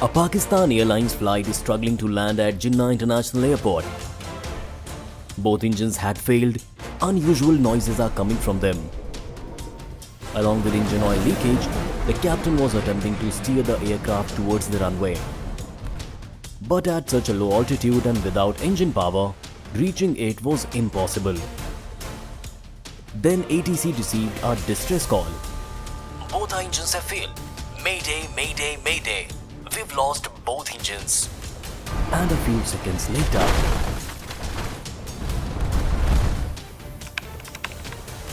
A Pakistan Airlines flight is struggling to land at Jinnah International Airport. Both engines had failed. Unusual noises are coming from them. Along with engine oil leakage, the captain was attempting to steer the aircraft towards the runway. But at such a low altitude and without engine power, reaching it was impossible. Then ATC received a distress call. Both our engines have failed. Mayday, mayday, mayday. We've lost both engines. And a few seconds later,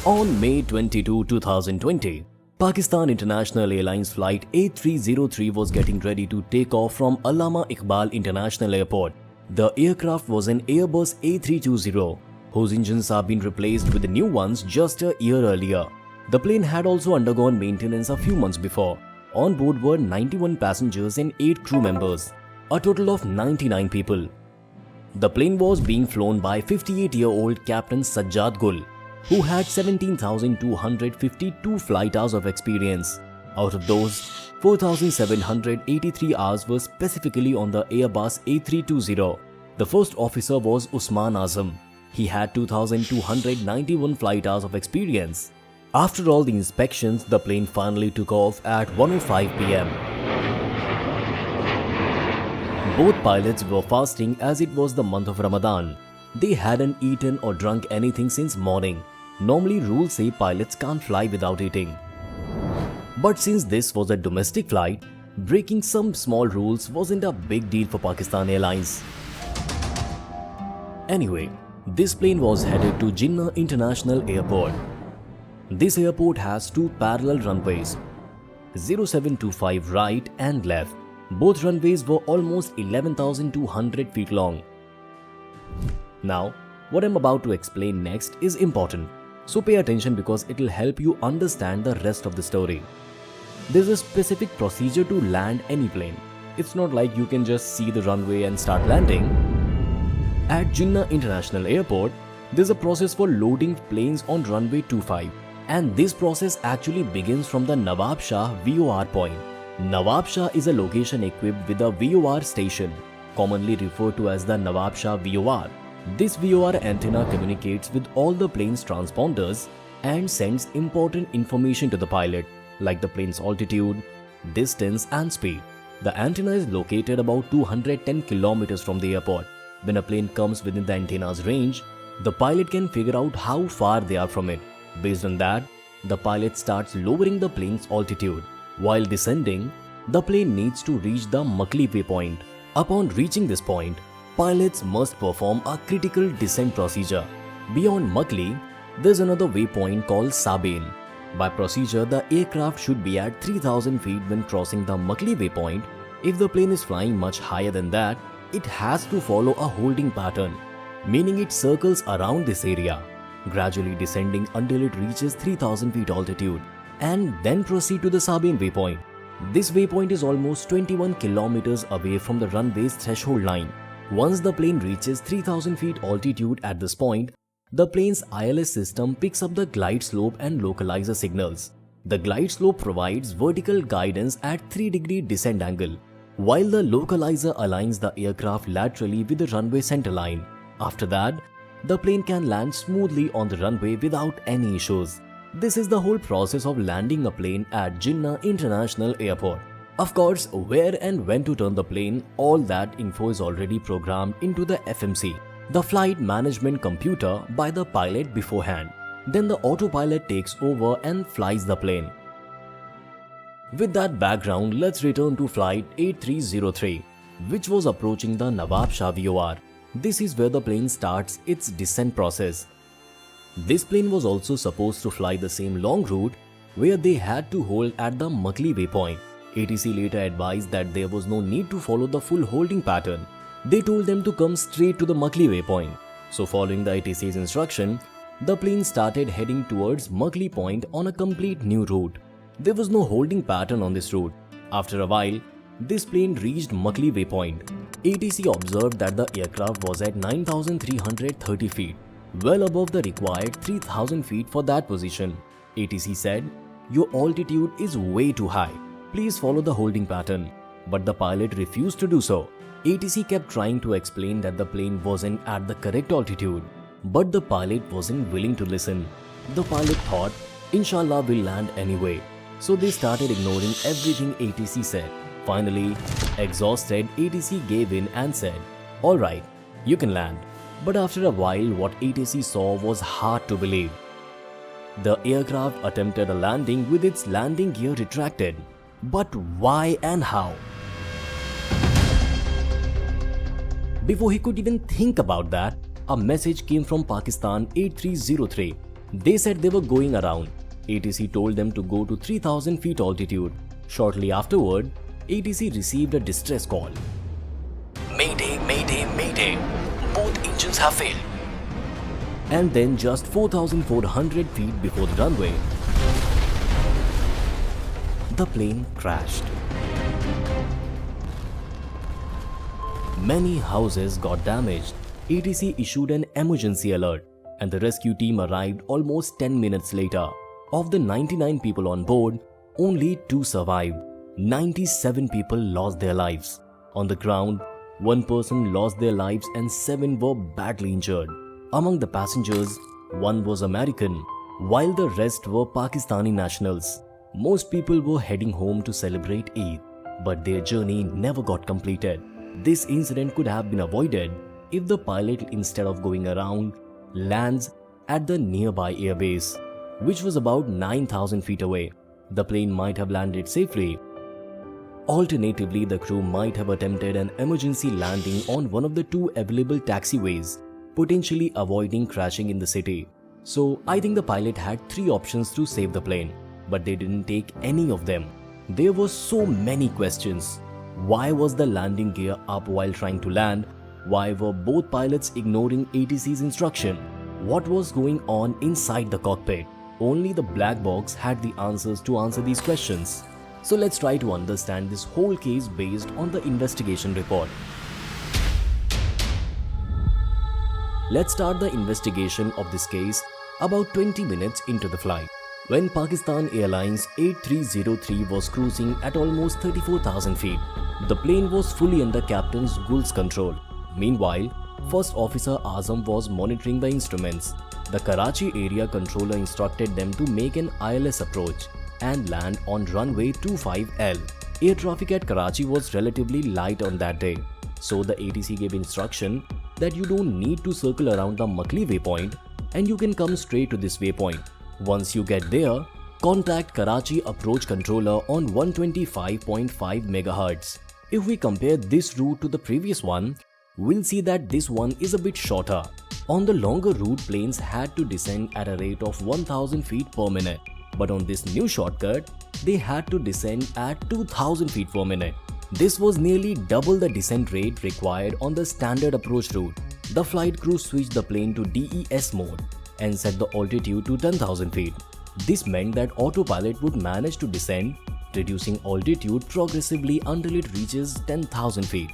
on May 22, 2020, Pakistan International Airlines Flight A303 was getting ready to take off from Allama Iqbal International Airport. The aircraft was an Airbus A320, whose engines have been replaced with new ones just a year earlier. The plane had also undergone maintenance a few months before. On board were 91 passengers and 8 crew members, a total of 99 people. The plane was being flown by 58-year-old Captain Sajjad Gul, who had 17,252 flight hours of experience. Out of those, 4,783 hours were specifically on the Airbus A320. The first officer was Usman Azam. He had 2,291 flight hours of experience. After all the inspections, the plane finally took off at 1:05 p.m. Both pilots were fasting as it was the month of Ramadan. They hadn't eaten or drunk anything since morning. Normally, rules say pilots can't fly without eating. But since this was a domestic flight, breaking some small rules wasn't a big deal for Pakistan Airlines. Anyway, this plane was headed to Jinnah International Airport. This airport has two parallel runways, 0725 right and left. Both runways were almost 11,200 feet long. Now, what I'm about to explain next is important, so pay attention because it will help you understand the rest of the story. There's a specific procedure to land any plane. It's not like you can just see the runway and start landing. At Jinnah International Airport, there's a process for loading planes on runway 25. And this process actually begins from the Nawab Shah VOR point. Nawab Shah is a location equipped with a VOR station, commonly referred to as the Nawab Shah VOR. This VOR antenna communicates with all the plane's transponders and sends important information to the pilot, like the plane's altitude, distance and speed. The antenna is located about 210 kilometers from the airport. When a plane comes within the antenna's range, the pilot can figure out how far they are from it. Based on that, the pilot starts lowering the plane's altitude. While descending, the plane needs to reach the Makli waypoint. Upon reaching this point, pilots must perform a critical descent procedure. Beyond Makli, there's another waypoint called Sabin. By procedure, the aircraft should be at 3,000 feet when crossing the Makli waypoint. If the plane is flying much higher than that, it has to follow a holding pattern, meaning it circles around this area, gradually descending until it reaches 3,000 feet altitude, and then proceed to the Sabin waypoint. This waypoint is almost 21 kilometers away from the runway's threshold line. Once the plane reaches 3,000 feet altitude at this point, the plane's ILS system picks up the glide slope and localizer signals. The glide slope provides vertical guidance at 3-degree descent angle, while the localizer aligns the aircraft laterally with the runway centerline. After that, the plane can land smoothly on the runway without any issues. This is the whole process of landing a plane at Jinnah International Airport. Of course, where and when to turn the plane, all that info is already programmed into the FMC, the flight management computer, by the pilot beforehand. Then the autopilot takes over and flies the plane. With that background, let's return to flight A303, which was approaching the Nawab Shah VOR. This is where the plane starts its descent process. This plane was also supposed to fly the same long route where they had to hold at the Makli waypoint. ATC later advised that there was no need to follow the full holding pattern. They told them to come straight to the Makli waypoint. So following the ATC's instruction, the plane started heading towards Makli point on a complete new route. There was no holding pattern on this route. After a while, this plane reached Makli waypoint. ATC observed that the aircraft was at 9,330 feet, well above the required 3,000 feet for that position. ATC said, "Your altitude is way too high. Please follow the holding pattern." but the pilot refused to do so. ATC kept trying to explain that the plane wasn't at the correct altitude, but the pilot wasn't willing to listen. The pilot thought, Inshallah we'll land anyway. So they started ignoring everything ATC said. Finally, exhausted, ATC gave in and said, Alright, you can land. But after a while, what ATC saw was hard to believe. The aircraft attempted a landing with its landing gear retracted. But why and how? Before he could even think about that, a message came from Pakistan A303. They said they were going around. ATC told them to go to 3000 feet altitude. Shortly afterward, ATC received a distress call. Mayday, mayday, mayday. Both engines have failed. And then just 4,400 feet before the runway, the plane crashed. Many houses got damaged. ATC issued an emergency alert and the rescue team arrived almost 10 minutes later. Of the 99 people on board, only 2 survived. 97 people lost their lives. On the ground, 1 person lost their lives and 7 were badly injured. Among the passengers, 1 was American, while the rest were Pakistani nationals. Most people were heading home to celebrate Eid, but their journey never got completed. This incident could have been avoided if the pilot, instead of going around, lands at the nearby airbase, which was about 9,000 feet away. The plane might have landed safely. Alternatively, the crew might have attempted an emergency landing on one of the 2 available taxiways, potentially avoiding crashing in the city. So I think the pilot had 3 options to save the plane, but they didn't take any of them. There were so many questions. Why was the landing gear up while trying to land? Why were both pilots ignoring ATC's instruction? What was going on inside the cockpit? Only the black box had the answers to answer these questions. So let's try to understand this whole case based on the investigation report. Let's start the investigation of this case about 20 minutes into the flight. When Pakistan Airlines A303 was cruising at almost 34,000 feet, the plane was fully under Captain Gul's control. Meanwhile, First Officer Azam was monitoring the instruments. The Karachi area controller instructed them to make an ILS approach and land on runway 25L. Air traffic at Karachi was relatively light on that day, so the ATC gave instruction that you don't need to circle around the Makli waypoint and you can come straight to this waypoint. Once you get there, contact Karachi approach controller on 125.5 MHz. If we compare this route to the previous one, we'll see that this one is a bit shorter. On the longer route, planes had to descend at a rate of 1000 feet per minute. But on this new shortcut, they had to descend at 2000 feet per minute. This was nearly double the descent rate required on the standard approach route. The flight crew switched the plane to DES mode and set the altitude to 10,000 feet. This meant that autopilot would manage to descend, reducing altitude progressively until it reaches 10,000 feet.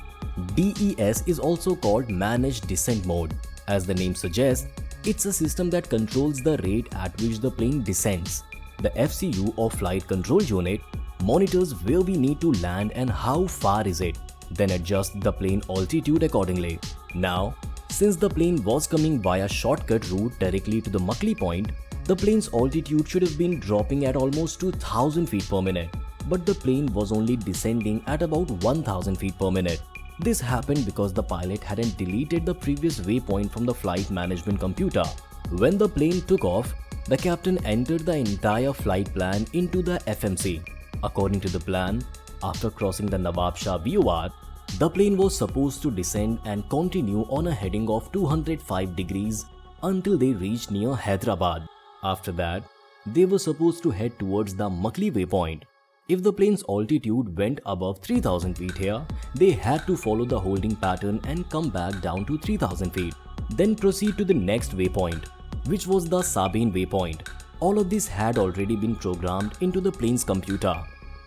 DES is also called Managed Descent Mode. As the name suggests, it's a system that controls the rate at which the plane descends. The FCU or Flight Control Unit monitors where we need to land and how far is it, then adjusts the plane altitude accordingly. Now, since the plane was coming via shortcut route directly to the Makli point, the plane's altitude should have been dropping at almost 2000 feet per minute, but the plane was only descending at about 1000 feet per minute. This happened because the pilot hadn't deleted the previous waypoint from the flight management computer. When the plane took off, the captain entered the entire flight plan into the FMC. According to the plan, after crossing the Nawab Shah VOR, the plane was supposed to descend and continue on a heading of 205 degrees until they reached near Hyderabad. After that, they were supposed to head towards the Makli waypoint. If the plane's altitude went above 3000 feet here, they had to follow the holding pattern and come back down to 3000 feet. Then proceed to the next waypoint, which was the Sabine waypoint. All of this had already been programmed into the plane's computer.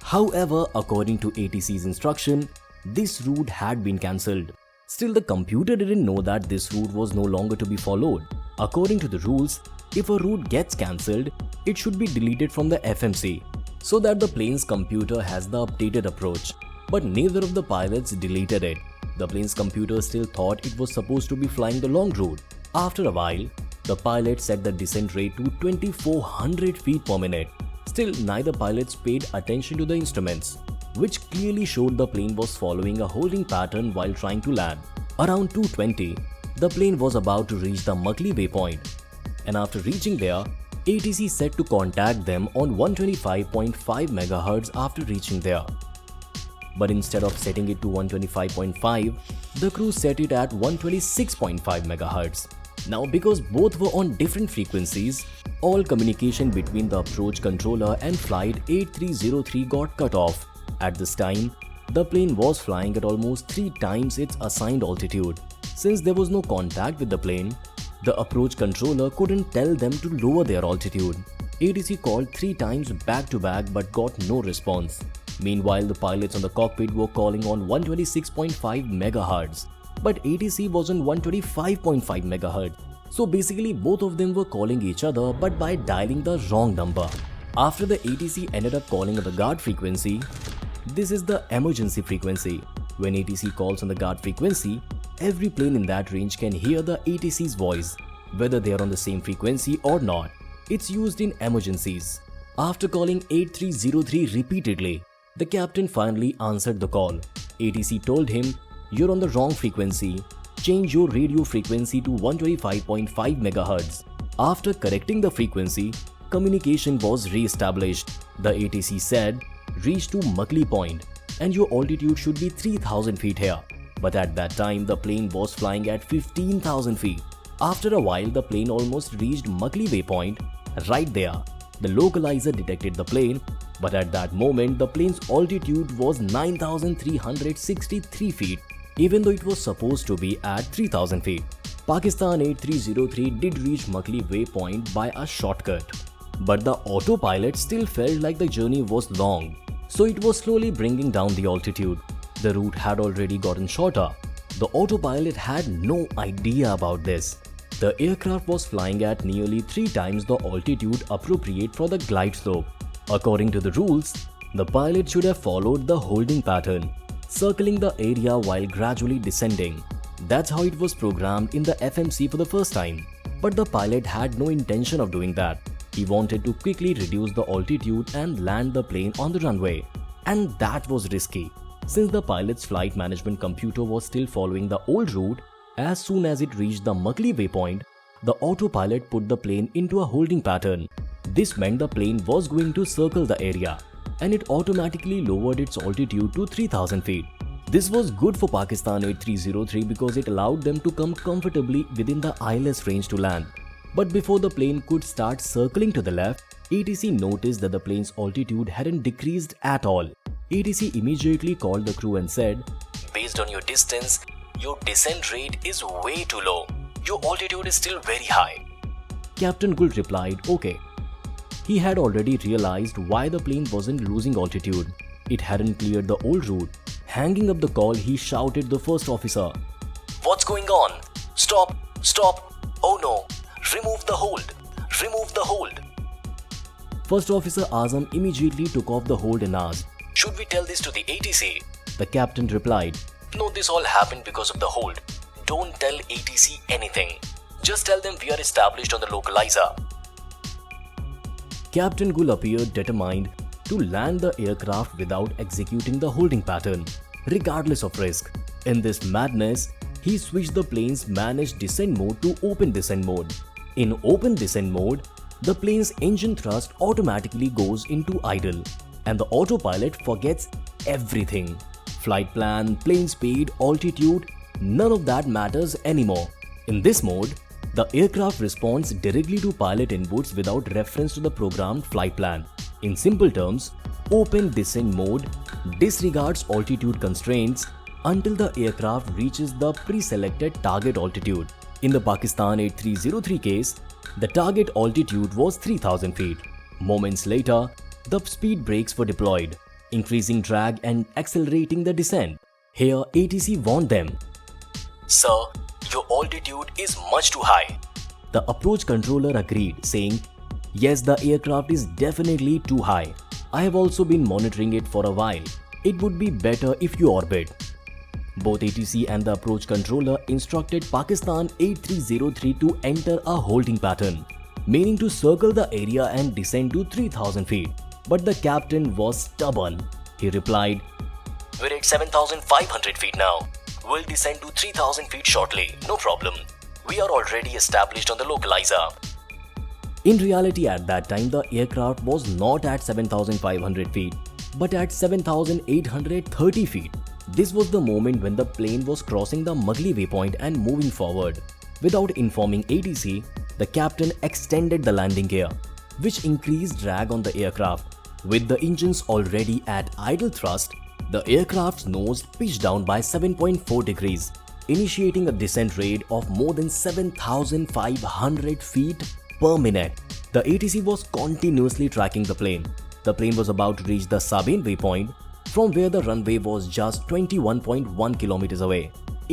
However, according to ATC's instruction, this route had been cancelled. Still, the computer didn't know that this route was no longer to be followed. According to the rules, if a route gets cancelled, it should be deleted from the FMC so that the plane's computer has the updated approach. but neither of the pilots deleted it. The plane's computer still thought it was supposed to be flying the long route. After a while, the pilot set the descent rate to 2400 feet per minute. Still, neither pilots paid attention to the instruments, which clearly showed the plane was following a holding pattern while trying to land. Around 2:20, the plane was about to reach the Mugli waypoint, and after reaching there, ATC said to contact them on 125.5 MHz after reaching there. But instead of setting it to 125.5, the crew set it at 126.5 MHz. Now, because both were on different frequencies, all communication between the approach controller and flight 8303 got cut off. At this time, the plane was flying at almost 3 times its assigned altitude. Since there was no contact with the plane, the approach controller couldn't tell them to lower their altitude. ATC called 3 times back to back but got no response. Meanwhile, the pilots on the cockpit were calling on 126.5 MHz, but ATC was on 125.5 MHz. So basically, both of them were calling each other but by dialing the wrong number. After the ATC ended up calling on the guard frequency, this is the emergency frequency. When ATC calls on the guard frequency, every plane in that range can hear the ATC's voice, whether they are on the same frequency or not. It's used in emergencies. After calling 8303 repeatedly, the captain finally answered the call. ATC told him, "You're on the wrong frequency. Change your radio frequency to 125.5 MHz. After correcting the frequency, communication was re-established. The ATC said, "Reach to Mugli Point and your altitude should be 3000 feet here." But at that time, the plane was flying at 15,000 feet. After a while, the plane almost reached Mugli Waypoint. Right there, the localizer detected the plane, but at that moment, the plane's altitude was 9,363 feet, even though it was supposed to be at 3,000 feet. Pakistan 8303 did reach Mugli Waypoint by a shortcut, but the autopilot still felt like the journey was long, so it was slowly bringing down the altitude. The route had already gotten shorter. The autopilot had no idea about this. The aircraft was flying at nearly 3 times the altitude appropriate for the glide slope. According to the rules, the pilot should have followed the holding pattern, circling the area while gradually descending. That's how it was programmed in the FMC for the first time. But the pilot had no intention of doing that. He wanted to quickly reduce the altitude and land the plane on the runway. And that was risky. Since the pilot's flight management computer was still following the old route, as soon as it reached the Mugli Waypoint, the autopilot put the plane into a holding pattern. This meant the plane was going to circle the area, and it automatically lowered its altitude to 3000 feet. This was good for Pakistan 8303 because it allowed them to come comfortably within the ILS range to land. But before the plane could start circling to the left, ATC noticed that the plane's altitude hadn't decreased at all. ATC immediately called the crew and said, "Based on your distance, your descent rate is way too low. Your altitude is still very high." Captain Gul replied, "Okay." He had already realized why the plane wasn't losing altitude. It hadn't cleared the old route. Hanging up the call, he shouted the first officer, "What's going on? Stop! Stop! Oh no! Remove the hold! Remove the hold!" First Officer Azam immediately took off the hold and asked, "Should we tell this to the ATC?" The captain replied, "No, this all happened because of the hold. Don't tell ATC anything. Just tell them we are established on the localizer." Captain Gul appeared determined to land the aircraft without executing the holding pattern, regardless of risk. In this madness, he switched the plane's managed descent mode to open descent mode. In open descent mode, the plane's engine thrust automatically goes into idle, and the autopilot forgets everything. Flight plan, plane speed, altitude, none of that matters anymore. In this mode, the aircraft responds directly to pilot inputs without reference to the programmed flight plan. In simple terms, open descent mode disregards altitude constraints until the aircraft reaches the pre-selected target altitude. In the Pakistan 8303 case, the target altitude was 3000 feet. Moments later, the speed brakes were deployed, increasing drag and accelerating the descent. Here, ATC warned them, "Sir, your altitude is much too high." The approach controller agreed, saying, "Yes, the aircraft is definitely too high. I have also been monitoring it for a while. it would be better if you orbit. Both ATC and the approach controller instructed Pakistan 8303 to enter a holding pattern, meaning to circle the area and descend to 3000 feet. But the captain was stubborn. He replied, "We're at 7500 feet now. We'll descend to 3000 feet shortly, no problem. We are already established on the localizer." In reality, at that time, the aircraft was not at 7500 feet, but at 7830 feet. This was the moment when the plane was crossing the Mugli waypoint and moving forward. Without informing ATC, the captain extended the landing gear, which increased drag on the aircraft. With the engines already at idle thrust, the aircraft's nose pitched down by 7.4 degrees, initiating a descent rate of more than 7,500 feet per minute. The ATC was continuously tracking the plane. The plane was about to reach the Sabine waypoint, from where the runway was just 21.1 kilometers away.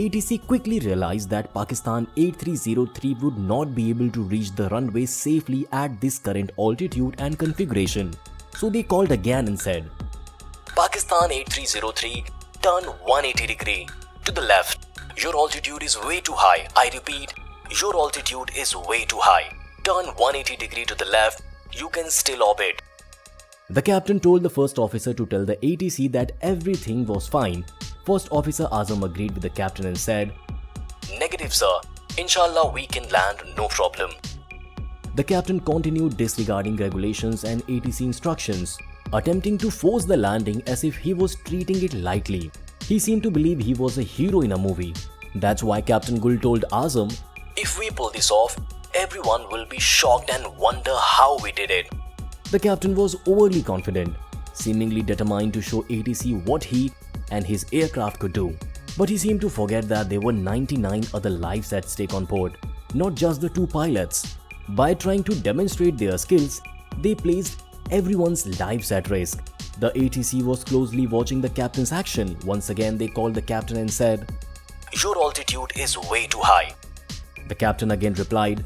ATC quickly realized that Pakistan 8303 would not be able to reach the runway safely at this current altitude and configuration. So they called again and said, "Pakistan 8303, turn 180 degree to the left. Your altitude is way too high. I repeat, your altitude is way too high. Turn 180 degree to the left. You can still orbit." The captain told the first officer to tell the ATC that everything was fine. First officer Azam agreed with the captain and said, "Negative, sir. Inshallah, we can land, no problem." The captain continued disregarding regulations and ATC instructions, attempting to force the landing as if he was treating it lightly. He seemed to believe he was a hero in a movie. That's why Captain Gul told Azam, "If we pull this off, everyone will be shocked and wonder how we did it." The captain was overly confident, seemingly determined to show ATC what he and his aircraft could do. But he seemed to forget that there were 99 other lives at stake on board, not just the two pilots. By trying to demonstrate their skills, they placed everyone's lives at risk. The ATC was closely watching the captain's action. Once again, they called the captain and said, "Your altitude is way too high." The captain again replied,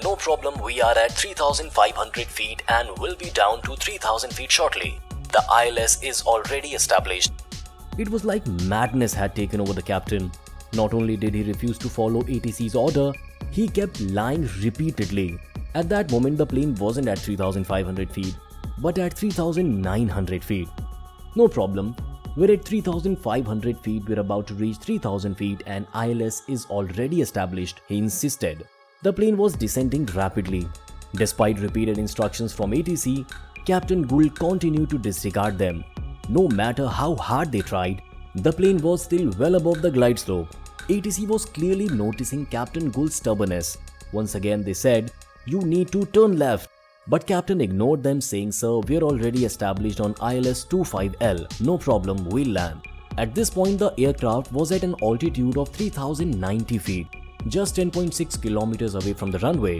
"No problem, we are at 3,500 feet and will be down to 3,000 feet shortly. The ILS is already established." It was like madness had taken over the captain. Not only did he refuse to follow ATC's order, he kept lying repeatedly. At that moment, the plane wasn't at 3,500 feet, but at 3,900 feet. "No problem, we're at 3,500 feet, we're about to reach 3,000 feet and ILS is already established," he insisted. The plane was descending rapidly. Despite repeated instructions from ATC, Captain Gul continued to disregard them. No matter how hard they tried, the plane was still well above the glide slope. ATC was clearly noticing Captain Gul's stubbornness. Once again they said, "You need to turn left." But Captain ignored them, saying, "Sir, we're already established on ILS 25L. No problem, we'll land." At this point, the aircraft was at an altitude of 3,090 feet, just 10.6 kilometers away from the runway.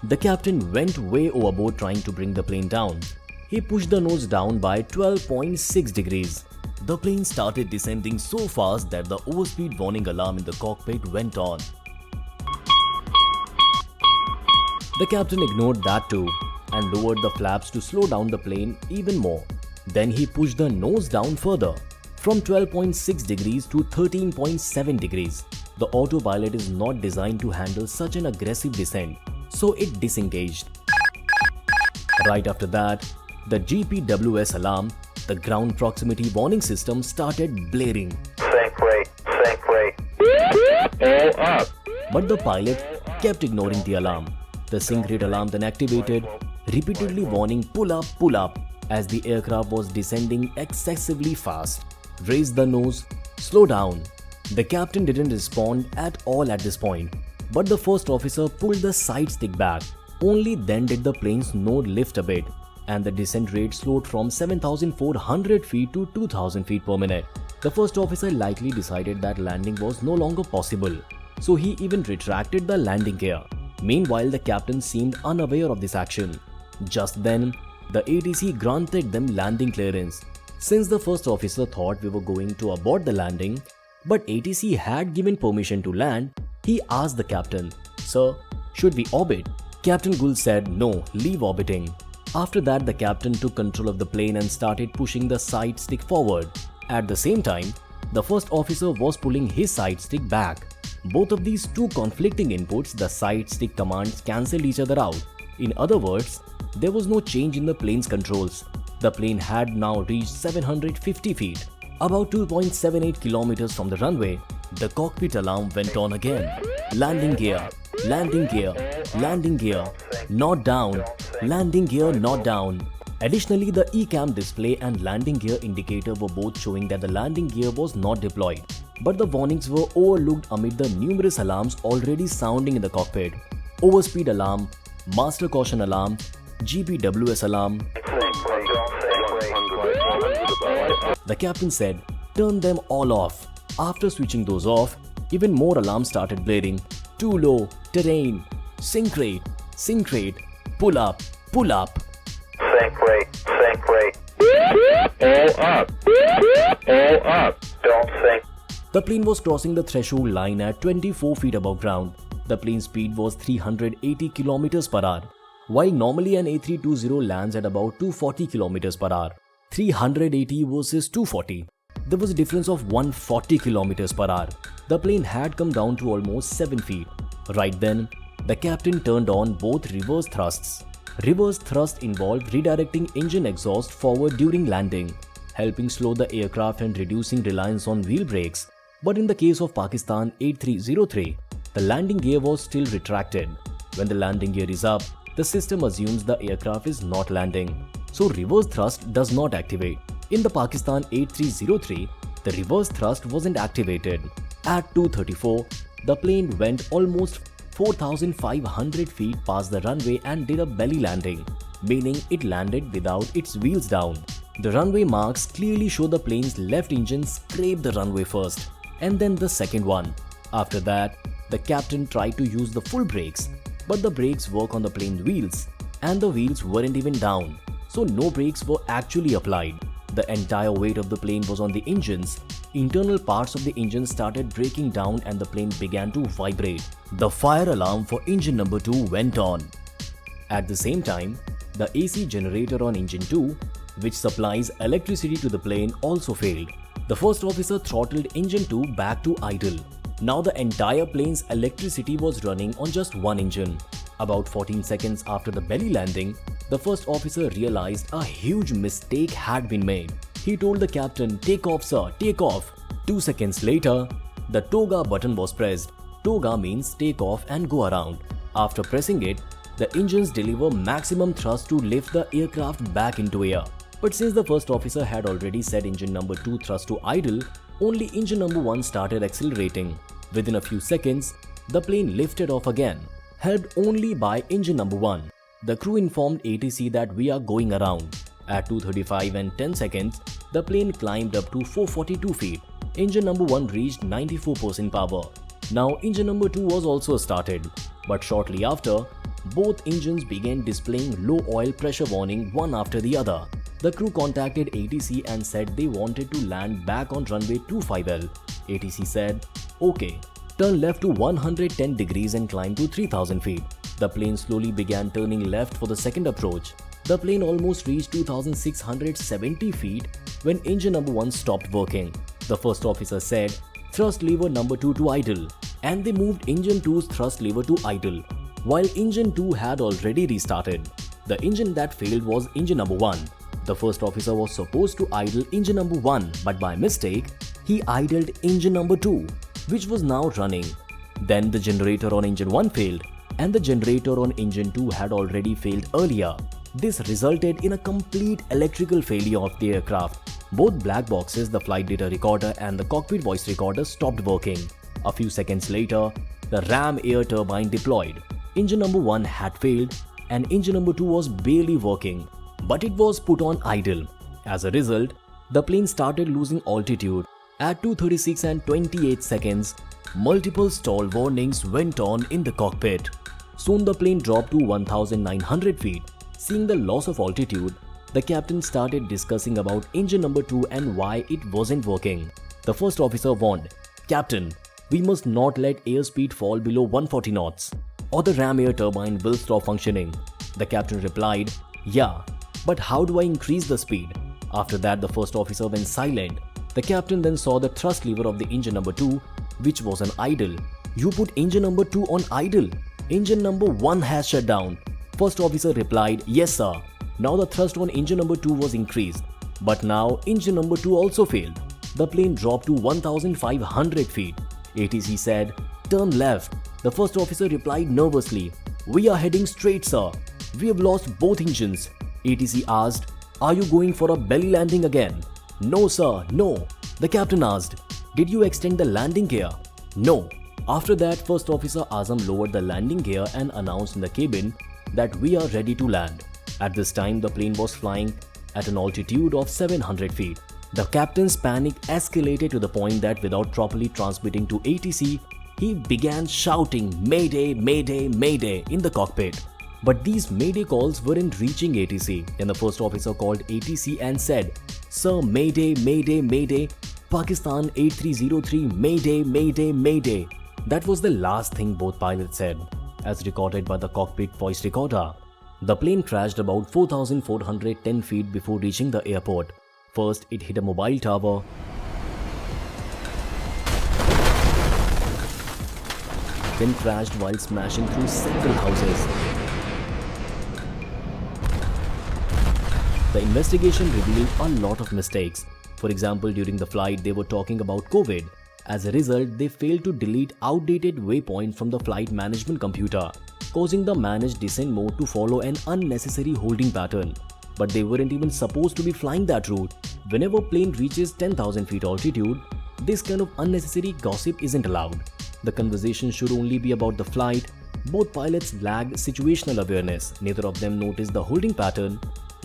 The captain went way overboard trying to bring the plane down. He pushed the nose down by 12.6 degrees. The plane started descending so fast that the overspeed warning alarm in the cockpit went on. The captain ignored that too and lowered the flaps to slow down the plane even more. Then he pushed the nose down further, from 12.6 degrees to 13.7 degrees. The autopilot is not designed to handle such an aggressive descent, so it disengaged. Right after that, the GPWS alarm, the ground proximity warning system, started blaring. Sync rate, all up. But the pilot kept ignoring the alarm. The sync rate alarm then activated, repeatedly warning pull up as the aircraft was descending excessively fast. Raise the nose, slow down. The captain didn't respond at all at this point, but the first officer pulled the side stick back. Only then did the plane's nose lift a bit, and the descent rate slowed from 7,400 feet to 2,000 feet per minute. The first officer likely decided that landing was no longer possible, so he even retracted the landing gear. Meanwhile, the captain seemed unaware of this action. Just then, the ATC granted them landing clearance. Since the first officer thought we were going to abort the landing, but ATC had given permission to land, he asked the captain, "Sir, should we orbit?" Captain Gul said, "No, leave orbiting." After that, the captain took control of the plane and started pushing the side stick forward. At the same time, the first officer was pulling his side stick back. Both of these two conflicting inputs, the side stick commands, cancelled each other out. In other words, there was no change in the plane's controls. The plane had now reached 750 feet. About 2.78 kilometers from the runway, the cockpit alarm went on again. Landing gear, landing gear, landing gear, not down, landing gear, not down. Additionally, the ECAM display and landing gear indicator were both showing that the landing gear was not deployed. But the warnings were overlooked amid the numerous alarms already sounding in the cockpit. Overspeed alarm, master caution alarm, GPWS alarm. The captain said, "Turn them all off." After switching those off, even more alarms started blaring. Too low, terrain, sink rate, pull up, pull up. Sink rate. All up, don't sink. The plane was crossing the threshold line at 24 feet above ground. The plane speed was 380 km per hour. While normally an A320 lands at about 240 km per hour, 380 versus 240. There was a difference of 140 km per hour. The plane had come down to almost 7 feet. Right then, the captain turned on both reverse thrusts. Reverse thrust involved redirecting engine exhaust forward during landing, helping slow the aircraft and reducing reliance on wheel brakes. But in the case of Pakistan A303, the landing gear was still retracted. When the landing gear is up, the system assumes the aircraft is not landing, so reverse thrust does not activate. In the Pakistan A303, the reverse thrust wasn't activated. At 2:34, the plane went almost 4,500 feet past the runway and did a belly landing, meaning it landed without its wheels down. The runway marks clearly show the plane's left engine scraped the runway first, and then the second one. After that, the captain tried to use the full brakes, but the brakes work on the plane's wheels, and the wheels weren't even down, so no brakes were actually applied. The entire weight of the plane was on the engines. Internal parts of the engine started breaking down and the plane began to vibrate. The fire alarm for engine number 2 went on. At the same time, the AC generator on engine 2, which supplies electricity to the plane, also failed. The first officer throttled engine 2 back to idle. Now the entire plane's electricity was running on just one engine. About 14 seconds after the belly landing, the first officer realized a huge mistake had been made. He told the captain, "Take off, sir, take off." 2 seconds later, the toga button was pressed. Toga means take off and go around. After pressing it, the engines deliver maximum thrust to lift the aircraft back into air. But since the first officer had already set engine number 2 thrust to idle, only engine number 1 started accelerating. Within a few seconds, the plane lifted off again, helped only by engine number 1. The crew informed ATC that we are going around. At 2:35 and 10 seconds, the plane climbed up to 442 feet. Engine number 1 reached 94% power. Now engine number 2 was also started, but shortly after, both engines began displaying low oil pressure warning one after the other. The crew contacted ATC and said they wanted to land back on runway 25L. ATC said, "Okay, turn left to 110 degrees and climb to 3000 feet. The plane slowly began turning left for the second approach. The plane almost reached 2670 feet when engine number 1 stopped working. The first officer said, "Thrust lever number 2 to idle," and they moved engine 2's thrust lever to idle, while engine 2 had already restarted. The engine that failed was engine number 1. The first officer was supposed to idle engine number 1, but by mistake, he idled engine number 2, which was now running. Then the generator on engine 1 failed, and the generator on engine 2 had already failed earlier. This resulted in a complete electrical failure of the aircraft. Both black boxes, the flight data recorder and the cockpit voice recorder, stopped working. A few seconds later, the ram air turbine deployed. Engine number 1 had failed and engine number 2 was barely working, but it was put on idle. As a result, the plane started losing altitude. At 2:36 and 28 seconds, multiple stall warnings went on in the cockpit. Soon the plane dropped to 1900 feet. Seeing the loss of altitude, the captain started discussing about engine number 2 and why it wasn't working. The first officer warned, "Captain, we must not let airspeed fall below 140 knots, or the ram air turbine will stop functioning." The captain replied, "Yeah, but how do I increase the speed?" After that, the first officer went silent. The captain then saw the thrust lever of the engine number 2, which was on idle. You put engine number 2 on idle? Engine number 1 has shut down. First officer replied, yes sir. Now the thrust on engine number 2 was increased. But now engine number 2 also failed. The plane dropped to 1,500 feet. ATC said, turn left. The first officer replied nervously, we are heading straight sir. We have lost both engines. ATC asked, are you going for a belly landing again? No sir, no. The captain asked, did you extend the landing gear? No. After that, First Officer Azam lowered the landing gear and announced in the cabin that we are ready to land. At this time, the plane was flying at an altitude of 700 feet. The captain's panic escalated to the point that without properly transmitting to ATC, he began shouting Mayday, Mayday, Mayday in the cockpit. But these Mayday calls weren't reaching ATC. Then the first officer called ATC and said, Sir, Mayday, Mayday, Mayday, Pakistan 8303, Mayday, Mayday, Mayday. That was the last thing both pilots said, as recorded by the cockpit voice recorder. The plane crashed about 4,410 feet before reaching the airport. First, it hit a mobile tower. Then crashed while smashing through several houses. The investigation revealed a lot of mistakes. For example, during the flight, they were talking about COVID. As a result, they failed to delete outdated waypoint from the flight management computer, causing the managed descent mode to follow an unnecessary holding pattern. But they weren't even supposed to be flying that route. Whenever plane reaches 10,000 feet altitude, this kind of unnecessary gossip isn't allowed. The conversation should only be about the flight. Both pilots lacked situational awareness. Neither of them noticed the holding pattern.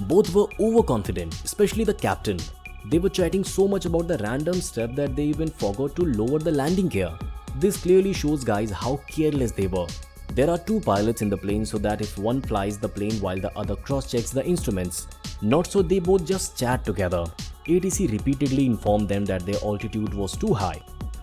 Both were overconfident, especially the captain. They were chatting so much about the random step that they even forgot to lower the landing gear. This clearly shows guys how careless they were. There are two pilots in the plane so that if one flies the plane while the other cross-checks the instruments. Not so they both just chat together. ATC repeatedly informed them that their altitude was too high.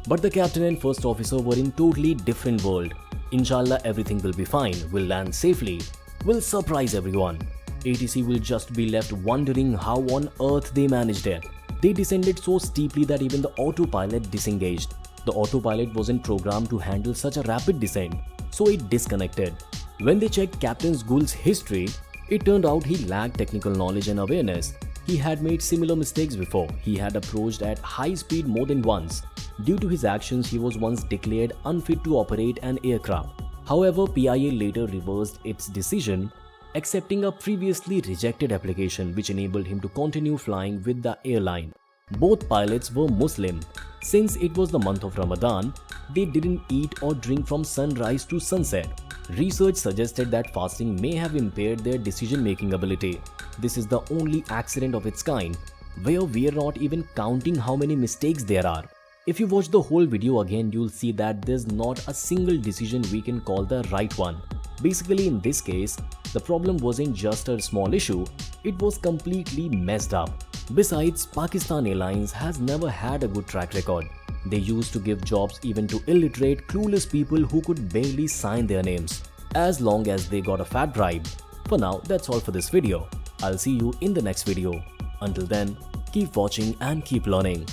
But the captain and first officer were in totally different world. Inshallah, everything will be fine. We'll land safely. We'll surprise everyone. ATC will just be left wondering how on earth they managed it. They descended so steeply that even the autopilot disengaged. The autopilot wasn't programmed to handle such a rapid descent, so it disconnected. When they checked Captain Gul's history, it turned out he lacked technical knowledge and awareness. He had made similar mistakes before. He had approached at high speed more than once. Due to his actions, he was once declared unfit to operate an aircraft. However, PIA later reversed its decision, accepting a previously rejected application which enabled him to continue flying with the airline. Both pilots were Muslim. Since it was the month of Ramadan, they didn't eat or drink from sunrise to sunset. Research suggested that fasting may have impaired their decision-making ability. This is the only accident of its kind, where we are not even counting how many mistakes there are. If you watch the whole video again, you'll see that there's not a single decision we can call the right one. Basically, in this case, the problem wasn't just a small issue, it was completely messed up. Besides, Pakistan Airlines has never had a good track record. They used to give jobs even to illiterate, clueless people who could barely sign their names, as long as they got a fat bribe. For now, that's all for this video. I'll see you in the next video. Until then, keep watching and keep learning.